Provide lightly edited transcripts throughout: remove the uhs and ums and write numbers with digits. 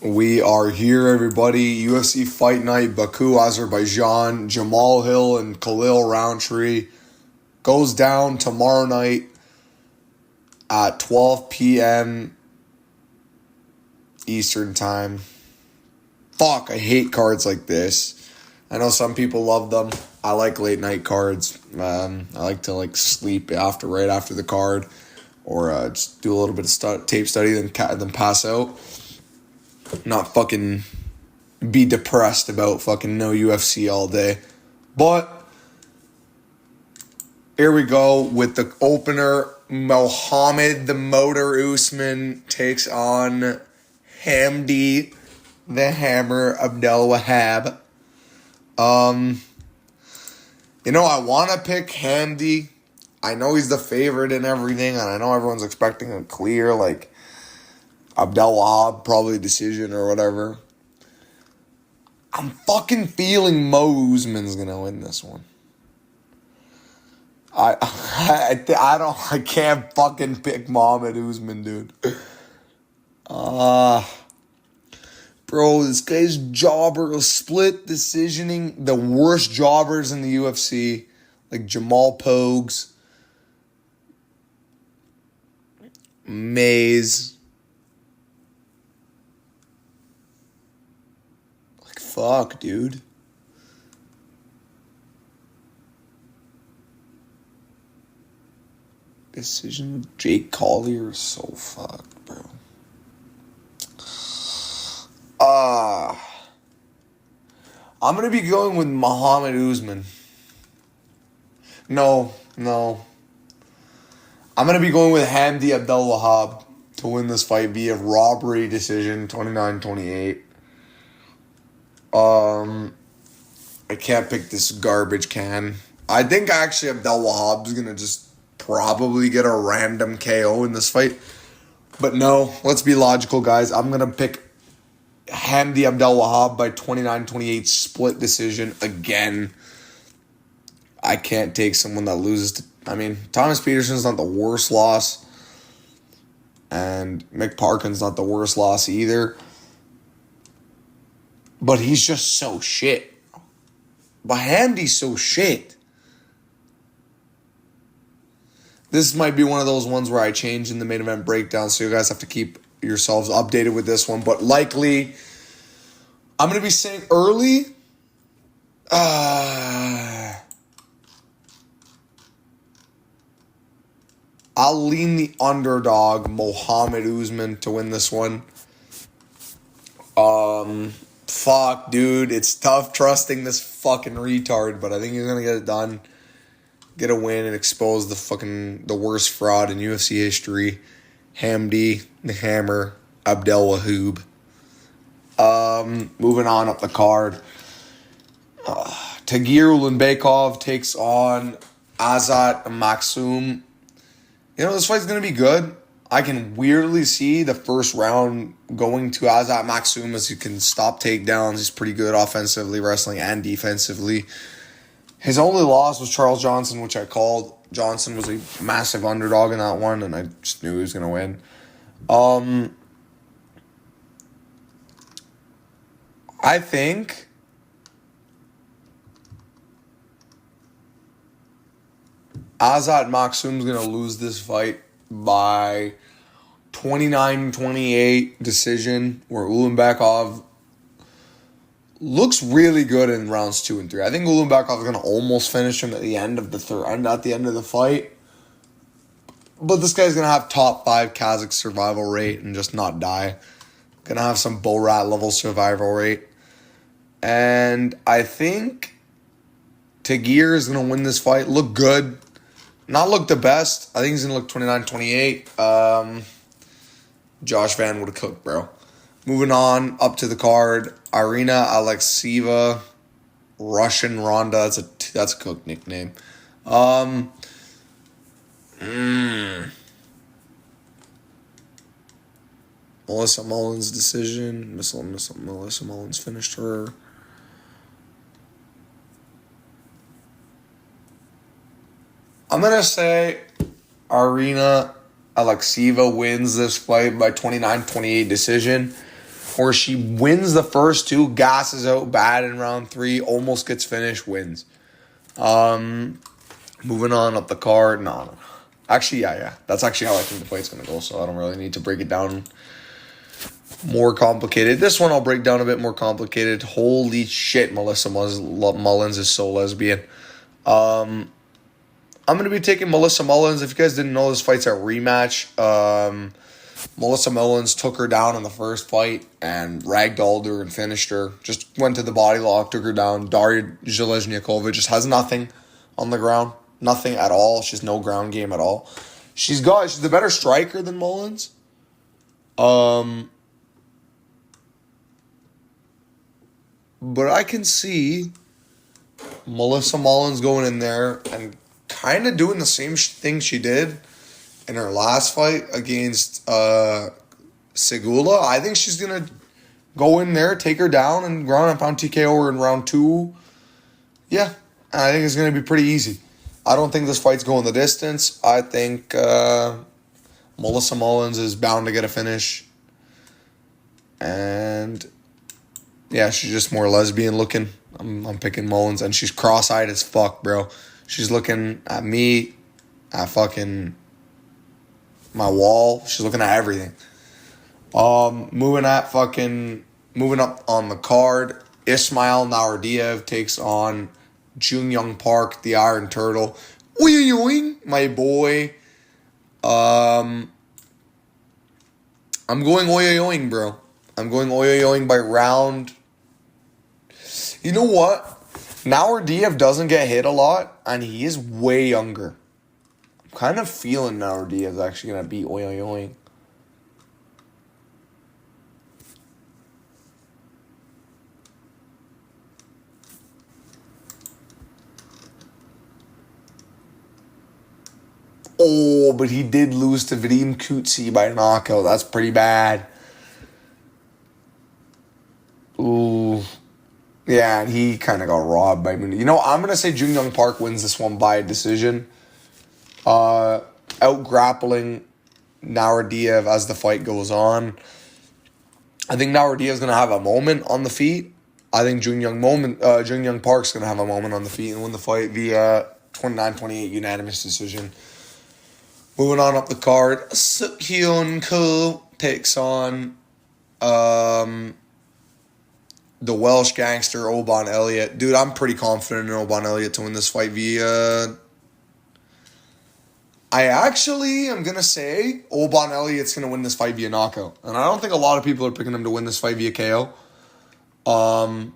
We are here, everybody. UFC Fight Night, Baku, Azerbaijan. Jamal Hill and Khalil rountree goes down tomorrow night at 12 p.m. Eastern Time. Fuck, I hate cards like this. I know some people love them. I like late night cards. I like to sleep right after the card, or just do a little bit of tape study, then pass out. Not fucking be depressed about fucking no UFC all day. But here we go with the opener. Mohammed the Motor Usman takes on Hamdi the Hammer Abdelwahab. I want to pick Hamdi. I know he's the favorite and everything, and I know everyone's expecting a clear, Abdelwahab, probably decision or whatever. I'm fucking feeling Mo Usman's gonna win this one. I can't fucking pick Mohammed Usman, dude. Bro, this guy's jobber, split decisioning, the worst jobbers in the UFC, like Jamal Pogues, Mays. Fuck, dude. Decision Jake Collier is so fucked, bro. I'm gonna be going with Mohammed Usman. No. I'm gonna be going with Hamdi Abdelwahab to win this fight via robbery decision, 29-28. I can't pick this garbage can. I think actually Abdelwahab's gonna just probably get a random KO in this fight. But no, let's be logical, guys. I'm gonna pick Hamdi Abdelwahab by 29-28 split decision again. I can't take someone that loses to... Thomas Peterson's not the worst loss. And Mick Parkin's not the worst loss either. But he's just so shit. But Hamdi's so shit. This might be one of those ones where I change in the main event breakdown, so you guys have to keep yourselves updated with this one. But likely, I'm going to be saying early. I'll lean the underdog, Mohammed Usman, to win this one. Fuck, dude. It's tough trusting this fucking retard, but I think he's going to get it done. Get a win and expose the worst fraud in UFC history. Hamdi, the Hammer, Abdelwahab. Moving on up the card. Tagir Ulanbekov takes on Azat Maksum. This fight's going to be good. I can weirdly see the first round going to Azat Maksum as he can stop takedowns. He's pretty good offensively, wrestling, and defensively. His only loss was Charles Johnson, which I called. Johnson was a massive underdog in that one, and I just knew he was going to win. I think Azat Maksum's going to lose this fight by 29-28 decision, where Ulanbekov looks really good in rounds 2 and 3. I think Ulanbekov is going to almost finish him at the end of the fight. But this guy's going to have top 5 Kazakh survival rate and just not die. Going to have some Borat level survival rate. And I think Tagir is going to win this fight. Look good. Not look the best. I think he's going to look 29-28. Josh Van would have cooked, bro. Moving on up to the card, Irina Alekseeva, Russian Ronda. That's a cook nickname. Melissa Mullins' decision. Melissa Mullins finished her. I'm going to say Irina Alekseeva wins this fight by 29-28 decision. or she wins the first two, gasses out bad in round 3, almost gets finished, wins. Moving on up the card. No. Actually, yeah. That's actually how I think the fight's going to go, so I don't really need to break it down more complicated. This one I'll break down a bit more complicated. Holy shit, Melissa Mullins is so lesbian. I'm going to be taking Melissa Mullins. If you guys didn't know, this fight's a rematch. Melissa Mullins took her down in the first fight and ragdolled her and finished her. Just went to the body lock, took her down. Daria Jelezniakova just has nothing on the ground. Nothing at all. She's no ground game at all. She's the better striker than Mullins. But I can see Melissa Mullins going in there and kind of doing the same thing she did in her last fight against Segula. I think she's going to go in there, take her down, and ground and pound TKO her in round 2. Yeah, I think it's going to be pretty easy. I don't think this fight's going the distance. I think Melissa Mullins is bound to get a finish. And yeah, she's just more lesbian looking. I'm picking Mullins, and she's cross-eyed as fuck, bro. She's looking at me, at fucking my wall. She's looking at everything. Moving up on the card, Ismail Nurmagomedov takes on Jung Young Park, the Iron Turtle. Oing, my boy. I'm going oing, bro. I'm going oing by round. You know what? Nurmagomedov doesn't get hit a lot, and he is way younger. I'm kind of feeling Nurmagomedov is actually going to beat oing. Oh, but he did lose to Vadim Kutsi by knockout. That's pretty bad. Ooh. Yeah, and he kind of got robbed by... I'm going to say Jung Young Park wins this one by decision. Out-grappling Nurmagomedov as the fight goes on. I think Nurmagomedov is going to have a moment on the feet. I think Jung Young Park's going to have a moment on the feet and win the fight via 29-28 unanimous decision. Moving on up the card, Seokhyun Ko takes on the Welsh gangster Oban Elliott. Dude, I'm pretty confident in Oban Elliott to win this fight via... I actually am going to say Oban Elliott's going to win this fight via knockout. And I don't think a lot of people are picking him to win this fight via KO. Seokhyun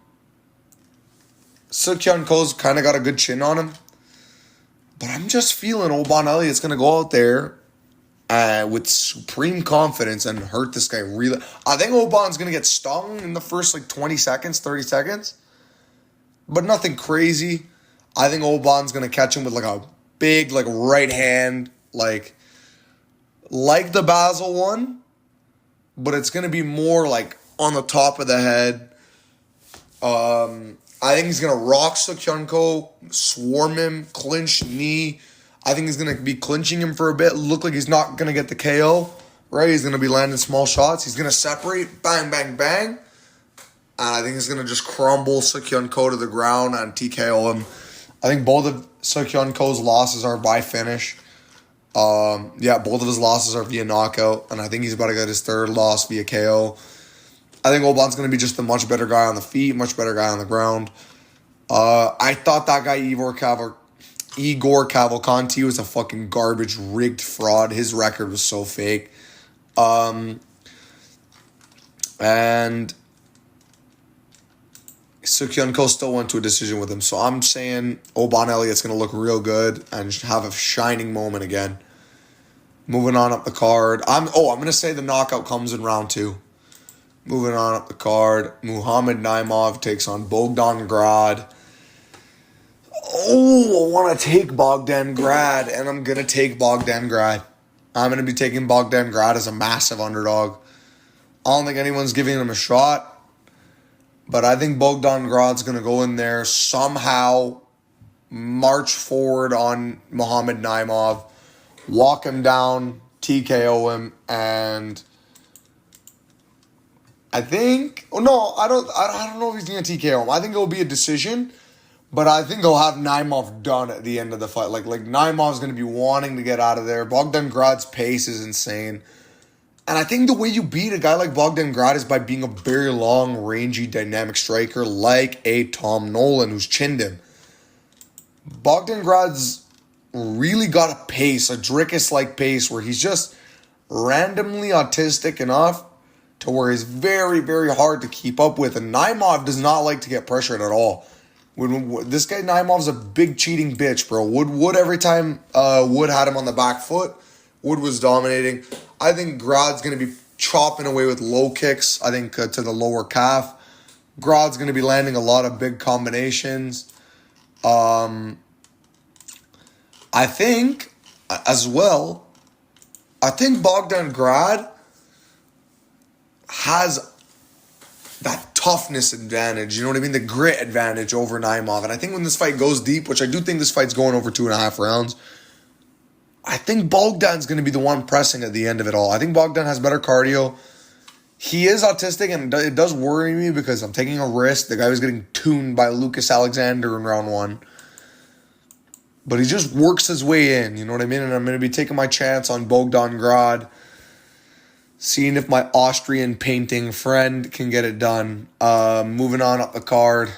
Ko's kind of got a good chin on him. But I'm just feeling Oban Elliott's going to go out there with supreme confidence and hurt this guy really. I think Oban's going to get stung in the first 20 seconds, 30 seconds. But nothing crazy. I think Oban's going to catch him with a big right hand, like the Basel one. But it's going to be more on the top of the head. I think he's going to rock Seokhyun Ko, swarm him, clinch knee. I think he's going to be clinching him for a bit. Look like he's not going to get the KO, right? He's going to be landing small shots. He's going to separate, bang, bang, bang. And I think he's going to just crumble Seokhyun Ko to the ground and TKO him. I think both of Seokhyun Ko's losses are by finish. Both of his losses are via knockout. And I think he's about to get his third loss via KO. I think Oban's going to be just a much better guy on the feet, much better guy on the ground. I thought that guy, Igor Cavalcanti, was a fucking garbage, rigged fraud. His record was so fake. And Seokhyun Ko still went to a decision with him. So I'm saying Oban Elliott's going to look real good and have a shining moment again. Moving on up the card. I'm going to say the knockout comes in round 2. Moving on up the card, Muhammad Naimov takes on Bogdan Grad. Oh, I want to take Bogdan Grad, and I'm going to take Bogdan Grad. I'm going to be taking Bogdan Grad as a massive underdog. I don't think anyone's giving him a shot, but I think Bogdan Grad's going to go in there, somehow march forward on Muhammad Naimov, walk him down, TKO him, and I think. Oh no, I don't know if he's gonna TKO him. I think it'll be a decision, but I think they'll have Naimov done at the end of the fight. Like Naimov's gonna be wanting to get out of there. Bogdan Grad's pace is insane, and I think the way you beat a guy like Bogdan Grad is by being a very long, rangy, dynamic striker like a Tom Nolan who's chinned him. Bogdan Grad's really got a pace, a Drickus-like pace, where he's just randomly autistic enough to where he's very, very hard to keep up with. And Naimov does not like to get pressured at all. When this guy Naimov's a big cheating bitch, bro. Wood every time Wood had him on the back foot, Wood was dominating. I think Grad's going to be chopping away with low kicks, I think, to the lower calf. Grad's going to be landing a lot of big combinations. I think, as well, I think Bogdan Grad has that toughness advantage, you know what I mean? The grit advantage over Naimov. And I think when this fight goes deep, which I do think this fight's going over 2.5 rounds, I think Bogdan's going to be the one pressing at the end of it all. I think Bogdan has better cardio. He is autistic, and it does worry me because I'm taking a risk. The guy was getting tuned by Lucas Alexander in round 1. But he just works his way in, you know what I mean? And I'm going to be taking my chance on Bogdan Grad, seeing if my Austrian painting friend can get it done. Moving on up the card.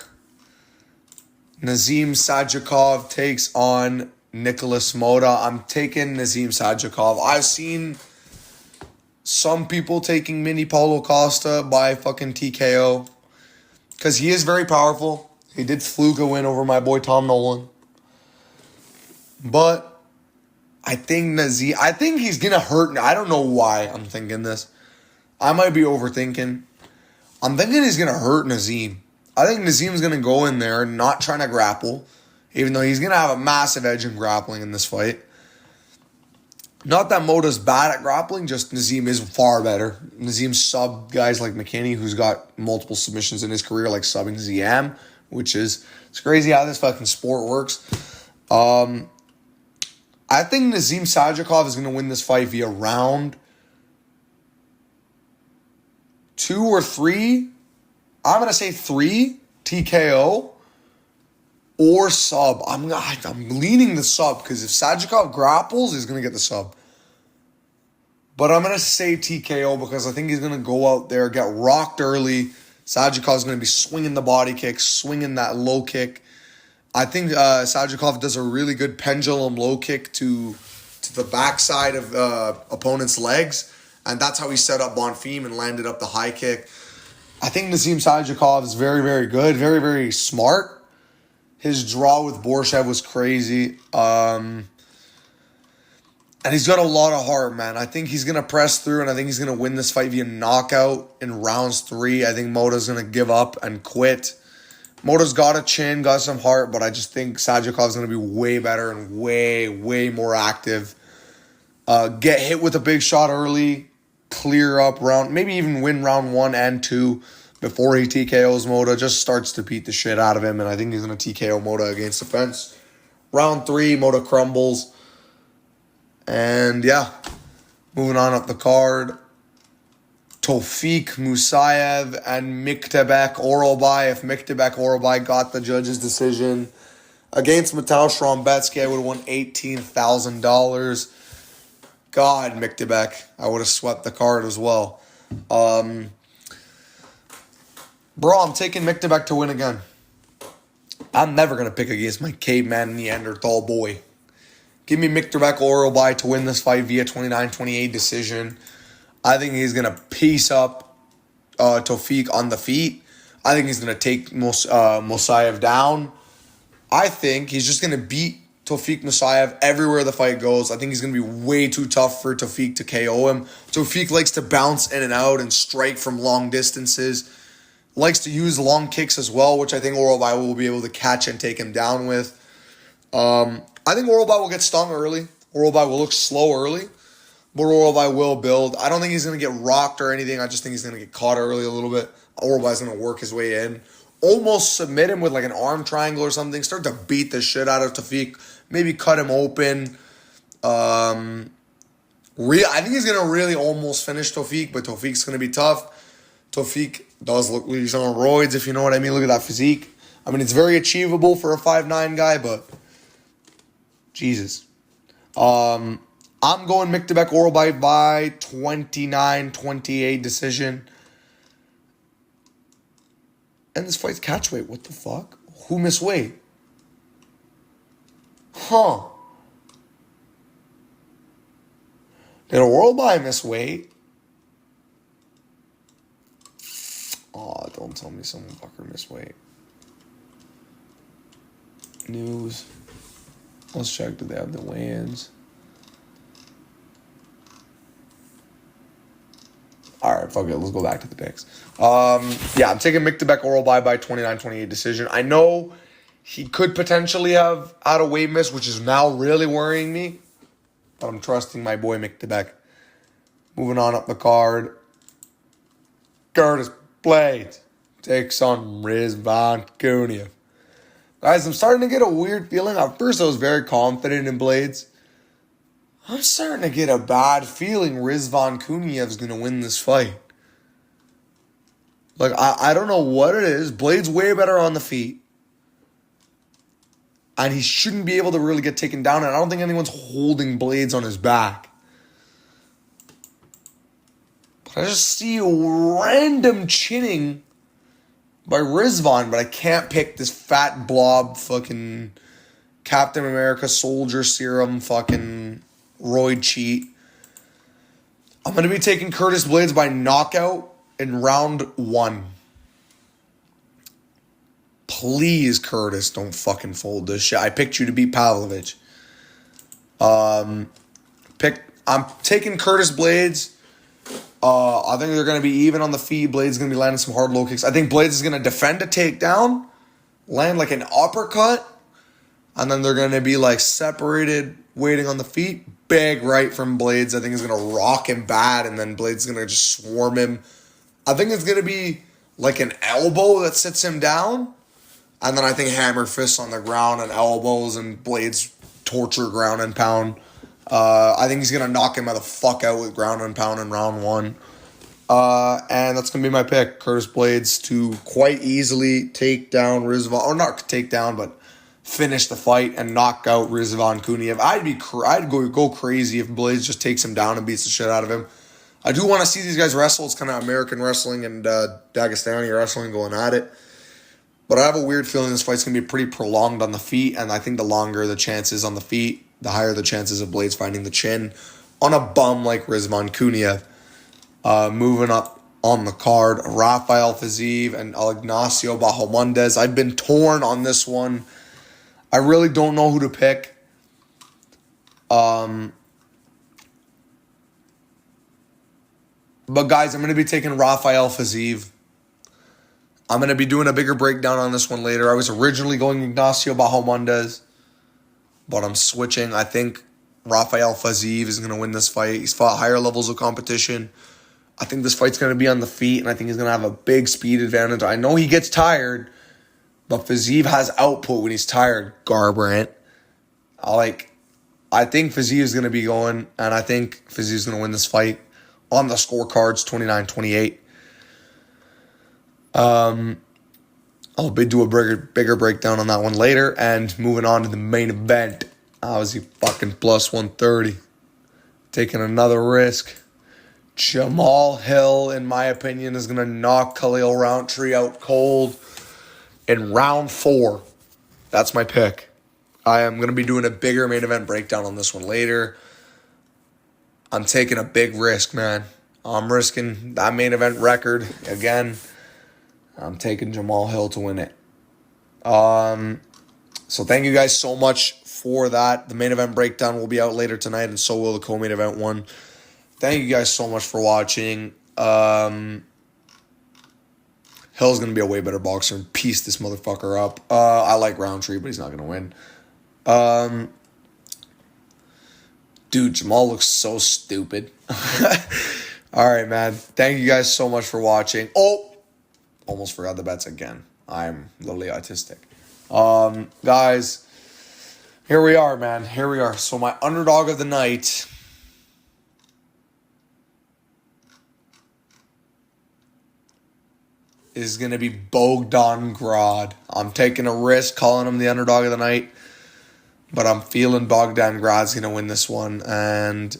Nazim Sadykhov takes on Nicholas Moda. I'm taking Nazim Sadykhov. I've seen some people taking Mini Paulo Costa by fucking TKO, because he is very powerful. He did fluke a win over my boy Tom Nolan. But I think he's going to hurt. I don't know why I'm thinking this. I might be overthinking. I'm thinking he's going to hurt Nazim. I think Nazim's going to go in there not trying to grapple, even though he's going to have a massive edge in grappling in this fight. Not that Moda's bad at grappling, just Nazim is far better. Nazim subbed guys like McKinney, who's got multiple submissions in his career, like subbing Ziam, it's crazy how this fucking sport works. I think Nazim Sadykhov is going to win this fight via round 2 or 3. I'm going to say 3 TKO or sub. I'm leaning the sub, because if Sadykhov grapples, he's going to get the sub. But I'm going to say TKO because I think he's going to go out there, get rocked early. Sadykov's going to be swinging the body kick, swinging that low kick. I think Sadykhov does a really good pendulum low kick to the backside of opponent's legs, and that's how he set up Bonfim and landed up the high kick. I think Nazim Sadykhov is very, very good, very, very smart. His draw with Borshev was crazy. And he's got a lot of heart, man. I think he's going to press through, and I think he's going to win this fight via knockout in rounds 3. I think Moda's going to give up and quit. Moda's got a chin, got some heart, but I just think Sadyikov's going to be way better and way, way more active. Get hit with a big shot early, clear up round, maybe even win round 1 and 2 before he TKOs Moda. Just starts to beat the shit out of him, and I think he's going to TKO Moda against the fence. Round 3, Moda crumbles. And yeah, moving on up the card. Tofik Musayev and Miktebek Orolbai. If Miktebek Orolbai got the judge's decision against Mateusz Rąbecki, I would have won $18,000. God, Miktebek, I would have swept the card as well. Bro, I'm taking Miktebek to win again. I'm never going to pick against my caveman Neanderthal boy. Give me Miktebek Orolbai to win this fight via 29-28 decision. I think he's going to piece up Tofik on the feet. I think he's going to take Musayev down. I think he's just going to beat Tofik Musayev everywhere the fight goes. I think he's going to be way too tough for Tofik to KO him. Tofik likes to bounce in and out and strike from long distances. Likes to use long kicks as well, which I think Orolbai will be able to catch and take him down with. I think Orolbai will get stung early. Orolbai will look slow early, but Orolbai will build. I don't think he's going to get rocked or anything. I just think he's going to get caught early a little bit. Orolbai's going to work his way in. Almost submit him with like an arm triangle or something. Start to beat the shit out of Tofik. Maybe cut him open. I think he's going to really almost finish Tofik, but Tofik's going to be tough. Tofik does look like he's on roids, if you know what I mean. Look at that physique. I mean, it's very achievable for a 5'9" guy, but Jesus. I'm going Mikdebek oral bite by 29-28 decision. And this fight's catch weight. What the fuck? Who missed weight? Huh. Did a oral bite miss weight? Oh, don't tell me someone fucker missed weight. News. Let's check. Do they have the weigh-ins? Alright, fuck it. Let's go back to the picks. Yeah, I'm taking Mikdebek oral by 29-28 decision. I know he could potentially have had a weight miss, which is now really worrying me. But I'm trusting my boy Mikdebek. Moving on up the card. Curtis Blades takes on Rizvan Kuniev. Guys, I'm starting to get a weird feeling. At first, I was very confident in Blades. I'm starting to get a bad feeling Rizvan Kuniev's going to win this fight. Like, I don't know what it is. Blades way better on the feet. And he shouldn't be able to really get taken down. And I don't think anyone's holding Blades on his back. But I just see a random chinning by Rizvan, but I can't pick this fat blob fucking Captain America soldier serum fucking roid cheat. I'm going to be taking Curtis Blades by knockout in round 1. Please, Curtis, don't fucking fold this shit. I picked you to beat Pavlovich. I'm taking Curtis Blades. I think they're going to be even on the feet. Blades is going to be landing some hard low kicks. I think Blades is going to defend a takedown, land like an uppercut, and then they're going to be like separated, waiting on the feet. Big right from Blades. I think he's going to rock him bad, and then Blades is going to just swarm him. I think it's going to be like an elbow that sits him down, and then I think hammer fists on the ground and elbows and Blades torture ground and pound. I think he's going to knock him the fuck out with ground and pound in round 1. And that's going to be my pick. Curtis Blades to quite easily take down Rizvan. Or not take down, but finish the fight and knock out Rizvan Kuniev. I'd go crazy if Blades just takes him down and beats the shit out of him. I do want to see these guys wrestle. It's kind of American wrestling and Dagestani wrestling going at it. But I have a weird feeling this fight's going to be pretty prolonged on the feet. And I think the longer the chances on the feet, the higher the chances of Blades finding the chin on a bum like Rizvan Kuniev. Moving up on the card, Rafael Fiziev and Ignacio Bahamondes. I've been torn on this one. I really don't know who to pick. But guys, I'm going to be taking Rafael Fiziev. I'm going to be doing a bigger breakdown on this one later. I was originally going Ignacio Bahamondes, but I'm switching. I think Rafael Fiziev is going to win this fight. He's fought higher levels of competition. I think this fight's going to be on the feet, and I think he's going to have a big speed advantage. I know he gets tired, but Fiziev has output when he's tired, Garbrandt. I think Fiziev is going to be going, and I think Fiziev is going to win this fight on the scorecards, 29-28. I'll do a bigger breakdown on that one later. And moving on to the main event. Obviously, fucking plus 130. Taking another risk. Jamal Hill, in my opinion, is going to knock Khalil Rountree out cold in round 4. That's my pick. I am going to be doing a bigger main event breakdown on this one later. I'm taking a big risk, man. I'm risking that main event record again. I'm taking Jamal Hill to win it. So thank you guys so much for that. The main event breakdown will be out later tonight, and so will the co-main event one. Thank you guys so much for watching. Hill's going to be a way better boxer and piece this motherfucker up. I like Roundtree, but he's not going to win. Dude, Jamal looks so stupid. All right, man. Thank you guys so much for watching. Oh! Almost forgot the bets again. I'm literally autistic. Guys, here we are, man. Here we are. So my underdog of the night. is going to be Bogdan Grad. I'm taking a risk calling him the underdog of the night, but I'm feeling Bogdan Grad's going to win this one, and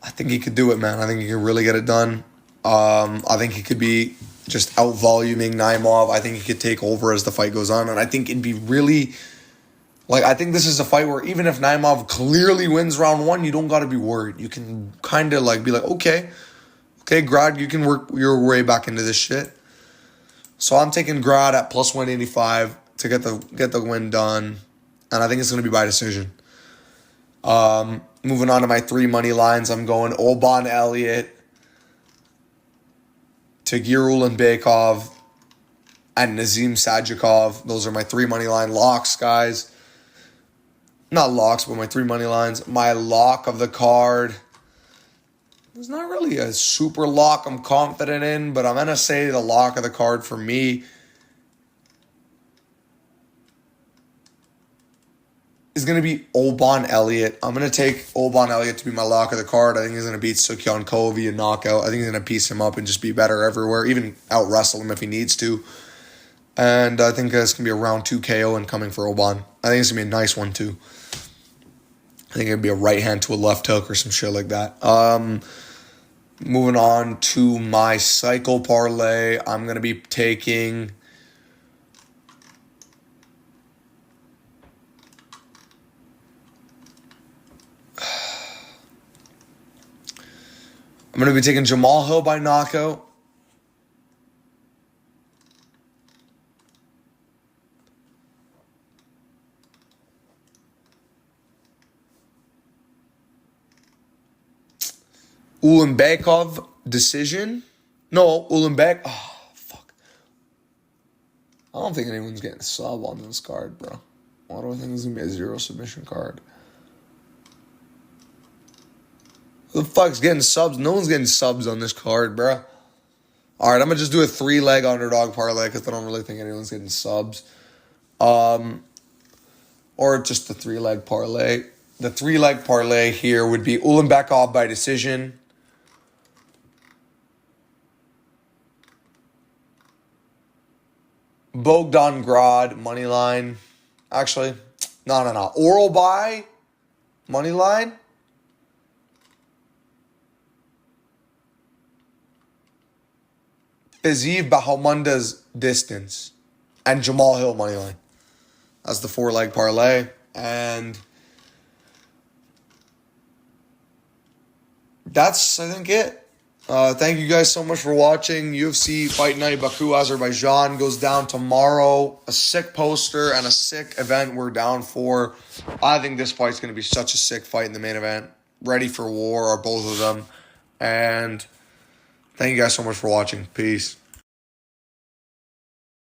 I think he could do it, man. I think he could really get it done. I think he could be just out-voluming Naimov. I think he could take over as the fight goes on, and I think it'd be really... Like, I think this is a fight where even if Naimov clearly wins round one, you don't got to be worried. You can kind of, like, be like, okay, Grad, you can work your way back into this shit. So I'm taking Grad at plus 185 to get the win done, and I think it's going to be by decision. Moving on to my 3 money lines, I'm going Oban Elliott, Tagir Ulanbekov, and Nazim Sajikov. Those are my 3 money line locks, guys. Not locks, but my 3 money lines. My lock of the card. There's not really a super lock I'm confident in, but I'm going to say the lock of the card for me is going to be Oban Elliott. I'm going to take Oban Elliott to be my lock of the card. I think he's going to beat Sukyan Ko via knockout. I think he's going to piece him up and just be better everywhere, even out-wrestle him if he needs to. And I think it's going to be a round 2 KO incoming for Oban. I think it's going to be a nice one, too. I think it'd be a right hand to a left hook or some shit like that. Moving on to my cycle parlay, I'm going to be taking... I'm going to be taking Jamal Hill by knockout. Ulanbekov decision. No, Ulanbek. Oh, fuck. I don't think anyone's getting sub on this card, bro. Why do I think it's going to be a 0 submission card? Who the fuck's getting subs? No one's getting subs on this card, bro. All right, I'm going to just do a 3-leg underdog parlay because I don't really think anyone's getting subs. Or just the 3-leg parlay. The 3-leg parlay here would be Ulanbekov by decision. Bogdan Grad, money line. Actually, no. Oral buy, money line. Fiziev Bahamunda's distance. And Jamal Hill, money line. That's the 4-leg parlay. And that's, I think, it. Thank you guys so much for watching. UFC Fight Night Baku, Azerbaijan goes down tomorrow. A sick poster and a sick event we're down for. I think this fight's going to be such a sick fight in the main event. Ready for war are both of them. And thank you guys so much for watching. Peace.